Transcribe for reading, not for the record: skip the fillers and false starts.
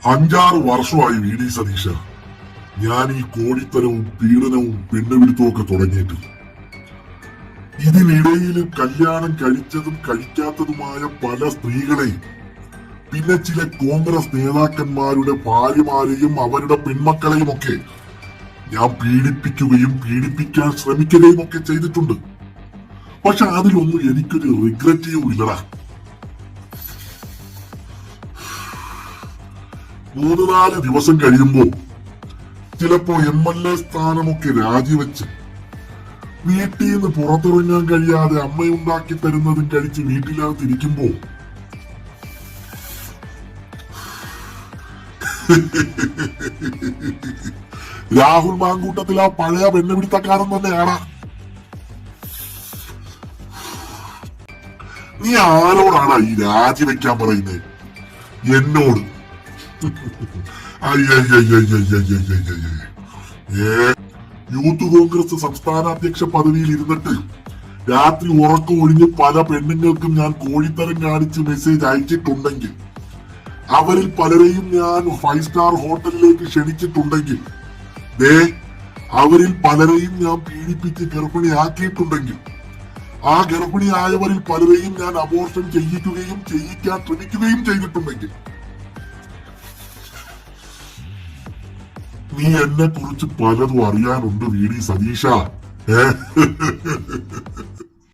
5-6 വർഷമായി V D സതീശ ഞാൻ ഈ കോടിത്തരവും പീഡനവും പെണ്ണുപിടുത്തവും ഒക്കെ തുടങ്ങിയിട്ട്. ഇതിനിടയിൽ കല്യാണം കഴിച്ചതും കഴിക്കാത്തതുമായ പല സ്ത്രീകളെയും പിന്നെ ചില കോൺഗ്രസ് നേതാക്കന്മാരുടെ ഭാര്യമാരെയും അവരുടെ പെൺമക്കളെയും ഒക്കെ ഞാൻ പീഡിപ്പിക്കുകയും പീഡിപ്പിക്കാൻ ശ്രമിക്കുകയും ഒക്കെ ചെയ്തിട്ടുണ്ട്. പക്ഷെ അതിലൊന്നും എനിക്കൊരു റിഗ്രറ്റീവും ഇല്ലടാ. 3-4 ദിവസം കഴിയുമ്പോ ചിലപ്പോ MLA സ്ഥാനമൊക്കെ രാജിവെച്ച് വീട്ടിൽ നിന്ന് പുറത്തിറങ്ങാൻ കഴിയാതെ അമ്മയുണ്ടാക്കി തരുന്നതും കഴിച്ച് വീട്ടിനകത്തിരിക്കുമ്പോ രാഹുൽ മാങ്കൂട്ടത്തിൽ ആ പഴയ പെണ്ണുപിടുത്തക്കാരൻ തന്നെയാണ്. നീ ആരോടാണ് ഈ രാജിവെക്കാൻ പറയുന്നത്? എന്നോട്. യൂത്ത് കോൺഗ്രസ് സംസ്ഥാന അധ്യക്ഷ പദവിയിൽ ഇരുന്നിട്ട് രാത്രി ഉറക്കം ഒഴിഞ്ഞ് പല പെണ്ണുങ്ങൾക്കും ഞാൻ കോഴിത്തരം കാണിച്ച് മെസ്സേജ് അയച്ചിട്ടുണ്ടെങ്കിൽ, അവരിൽ പലരെയും ഞാൻ 5 സ്റ്റാർ ഹോട്ടലിലേക്ക് ക്ഷണിച്ചിട്ടുണ്ടെങ്കിൽ, അവരിൽ പലരെയും ഞാൻ പീഡിപ്പിച്ച് ഗർഭിണിയാക്കിയിട്ടുണ്ടെങ്കിൽ, ആ ഗർഭിണിയായവരിൽ പലരെയും ഞാൻ അബോർഷൻ ചെയ്യിക്കുകയും ചെയ്യിക്കാൻ ശ്രമിക്കുകയും ചെയ്തിട്ടുണ്ടെങ്കിൽ, നീ എന്നെ കുറിച്ച് പലതും അറിയാനുണ്ട് വി ഡി സതീശ.